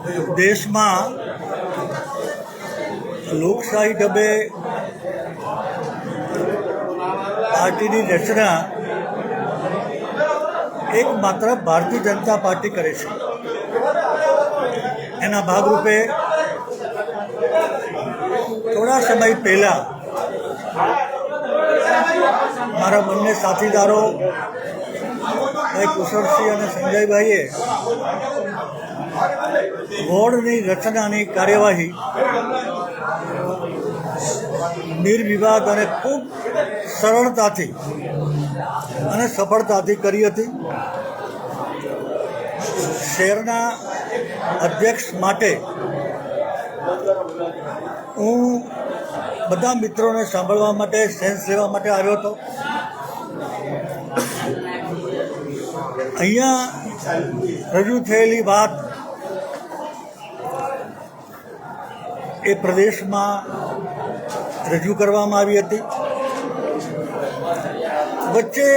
દેશમાં લોકશાહી ઢબે પાર્ટીની રચના એકમાત્ર ભારતીય જનતા પાર્ટી કરે છે. એના ભાગરૂપે થોડા સમય પહેલાં મારા બંને સાથીદારો ભાઈ કુશળસિંહ અને સંજયભાઈએ બોર્ડની રચનાની કાર્યવાહી નિર્વિવાદ અને ખૂબ સરળતાથી અને સફળતાથી કરી હતી. શહેરના અધ્યક્ષ માટે હું બધા મિત્રોને સાંભળવા માટે, સેન્સ લેવા માટે આવ્યો હતો. અહીંયા રજૂ થયેલી વાત એ પ્રદેશમાં રજૂ કરવામાં આવી હતી. વચ્ચે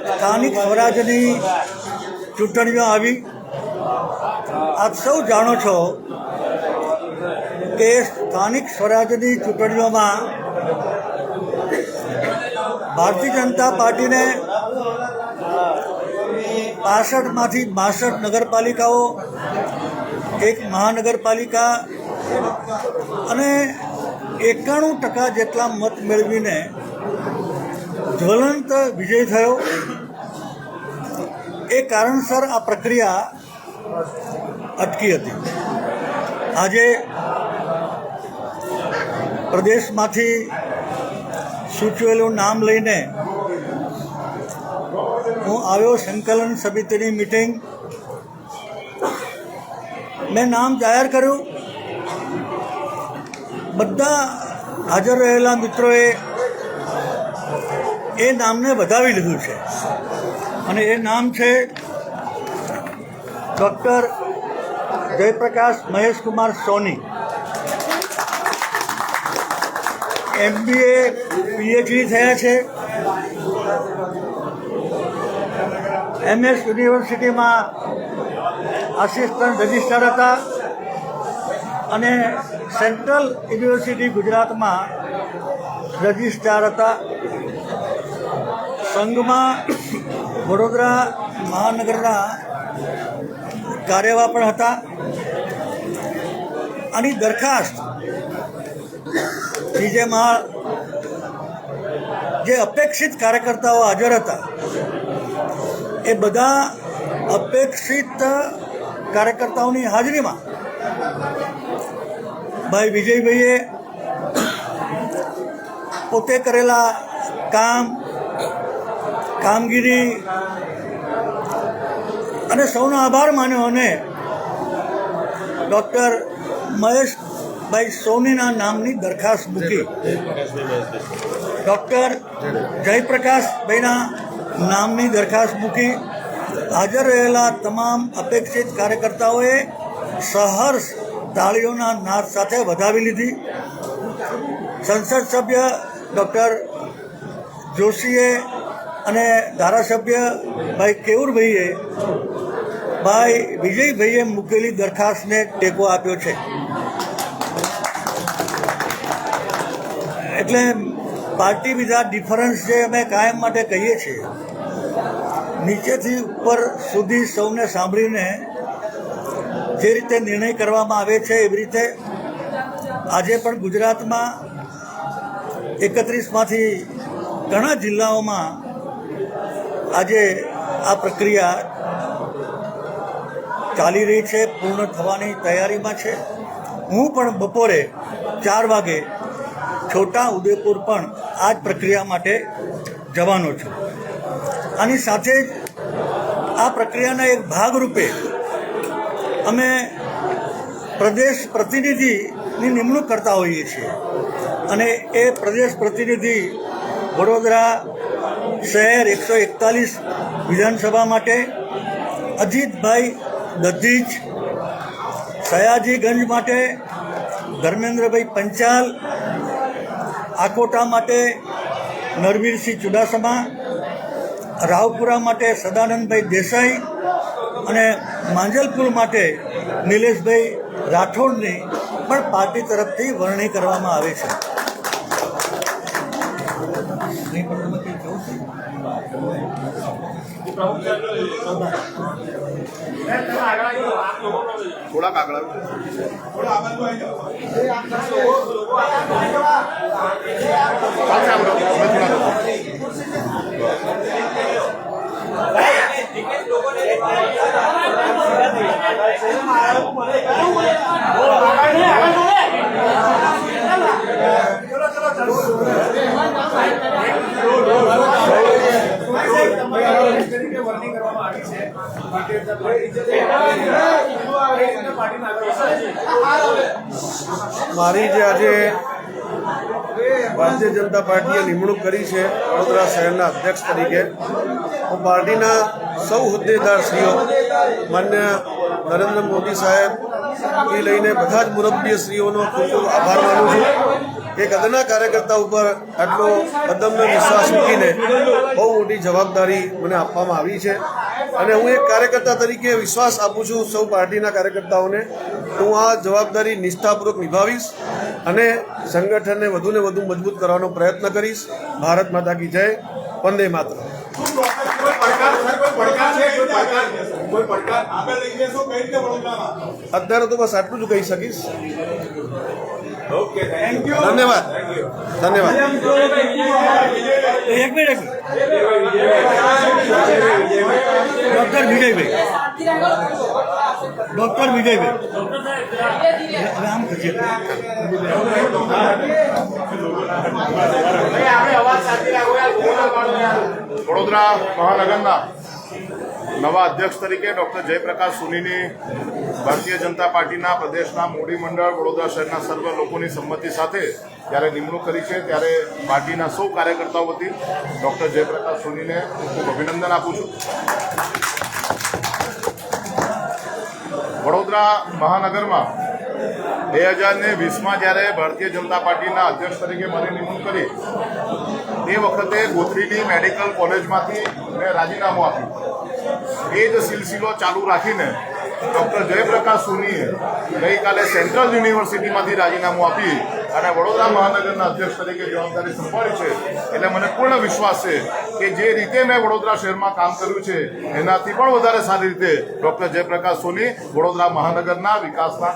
સ્થાનિક સ્વરાજની ચૂંટણીઓ આવી. આપ સૌ જાણો છો કે સ્થાનિક સ્વરાજની ચૂંટણીઓમાં ભારતીય જનતા પાર્ટીને 65માંથી 62 નગરપાલિકાઓ, એક મહાનગરપાલિકા અને 91% જેટલા મત મેળવીને જ્વલંત વિજય થયો. એ કારણસર આ પ્રક્રિયા અટકી હતી. આજે પ્રદેશમાંથી સૂચવેલું નામ લઈને હું આવ્યો. સંકલન સમિતિની મિટિંગ, મેં નામ જાહેર કર્યું. બધા હાજર રહેલા મિત્રોએ એ નામને વધાવી લીધું છે અને એ નામ છે ડૉક્ટર જયપ્રકાશ મહેશકુમાર સોની. MBA PhD થયા છે. MS યુનિવર્સિટીમાં આસિસ્ટન્ટ રજિસ્ટ્રાર હતા અને સેન્ટ્રલ યુનિવર્સિટી ગુજરાતમાં રજિસ્ટ્રાર હતા. સંઘમાં વડોદરા મહાનગરના કાર્યવાહ પણ હતા. આની દરખાસ્ત ત્રીજે માળ જે અપેક્ષિત કાર્યકર્તાઓ હાજર હતા એ બધા અપેક્ષિત કાર્યકર્તાઓની હાજરીમાં ભાઈ વિજયભાઈએ પોતે કરેલા કામગીરી અને સૌનો આભાર માન્યો અને ડૉક્ટર મહેશભાઈ સોનીના નામની દરખાસ્ત મૂકી. ડૉક્ટર જયપ્રકાશભાઈના નામની દરખાસ્ત મૂકી. હાજર રહેલા તમામ અપેક્ષિત કાર્યકર્તાઓએ સહર્ષ તાળીઓના નાદ સાથે વધાવી લીધી. સંસદ સભ્ય ડૉક્ટર જોશીએ અને ધારાસભ્ય ભાઈ કેવુરભાઈએ ભાઈ વિજયભાઈએ મૂકેલી દરખાસ્તને ટેકો આપ્યો છે. એટલે પાર્ટી વિધાઉટ ડિફરન્સ જે અમે કાયમ માટે કહીએ છીએ, નીચેથી ઉપર સુધી સૌને સાંભળીને જે રીતે નિર્ણય કરવામાં આવે છે એવી રીતે આજે પણ ગુજરાતમાં 31માંથી ઘણા જિલ્લાઓમાં આજે આ પ્રક્રિયા ચાલી રહી છે, પૂર્ણ થવાની તૈયારીમાં છે. હું પણ બપોરે 4 વાગે છોટા ઉદેપુર પણ આ જ પ્રક્રિયા માટે જવાનો છું. આની સાથે જ આ પ્રક્રિયાના એક ભાગરૂપે અમે પ્રદેશ પ્રતિનિધિની નિમણૂક કરતા હોઈએ છીએ અને એ પ્રદેશ પ્રતિનિધિ વડોદરા શહેર 141 વિધાનસભા માટે અજીતભાઈ દધીચ, સયાજીગંજ માટે ધર્મેન્દ્રભાઈ પંચાલ, આકોટા માટે નરવીરસિંહ ચુડાસમા, રાવપુરા માટે સદાનંદભાઈ દેસાઈ અને માંજલપુર માટે નિલેશભાઈ રાઠોડની પણ પાર્ટી તરફથી વરણી કરવામાં આવે છે. થોડાક આગળ મારી જે આજે ભારતીય જનતા પાર્ટીએ નિમણૂક કરી છે વડોદરા શહેરના અધ્યક્ષ તરીકે, હું પાર્ટીના સૌ હોદ્દેદારશ્રીઓ, માન્ય નરેન્દ્ર મોદી સાહેબથી લઈને બધા જ મુરબ્બીશ્રીઓનો ખૂબ ખૂબ આભાર માનું છું. એક અદના કાર્યકર્તા ઉપર આટલો અદમ્ય વિશ્વાસ મૂકીને બહુ મોટી જવાબદારી મને આપવામાં આવી છે અને હું એક કાર્યકર્તા તરીકે વિશ્વાસ આપું છું સૌ પાર્ટીના કાર્યકર્તાઓને. હું આ જવાબદારી નિષ્ઠાપૂર્વક નિભાવીશ અને સંગઠનને વધુને વધુ મજબૂત કરવાનો પ્રયત્ન કરીશ. ભારત માતા કી જય. વંદે માતરમ. અત્યારે તો બસ આટલું જ કહી શકીશ. ધન્યવાદ. ધન્યવાદ. એક minute. Doctor Vijaybhai, doctor Vijaybhai આમ કરજે. વડોદરા મહાનગરના નવા અધ્યક્ષ તરીકે ડૉક્ટર જયપ્રકાશ સોનીની ભારતીય જનતા પાર્ટીના પ્રદેશના મોડી મંડળ વડોદરા શહેરના સર્વ લોકોની સંમતિ સાથે જ્યારે નિમણૂક કરી છે, ત્યારે પાર્ટીના સૌ કાર્યકર્તાઓ વતી ડૉક્ટર જયપ્રકાશ સોનીને ખૂબ અભિનંદન આપું છું. વડોદરા મહાનગરમાં 2020માં જ્યારે ભારતીય જનતા પાર્ટીના અધ્યક્ષ તરીકે મારી નિમણૂક કરી, તે વખતે ગોત્રીની મેડિકલ કોલેજમાંથી મેં રાજીનામું આપ્યું. એ જ સિલસિલો ચાલુ રાખીને ડૉક્ટર જયપ્રકાશ સોનીએ ગઈકાલે સેન્ટ્રલ યુનિવર્સિટીમાંથી રાજીનામું આપી અને વડોદરા મહાનગરના અધ્યક્ષ તરીકે જવાબદારી સંભાળી છે. એટલે મને પૂર્ણ વિશ્વાસ છે કે જે રીતે મેં વડોદરા શહેરમાં કામ કર્યું છે એનાથી પણ વધારે સારી રીતે ડૉક્ટર જયપ્રકાશ સોની વડોદરા મહાનગરના વિકાસના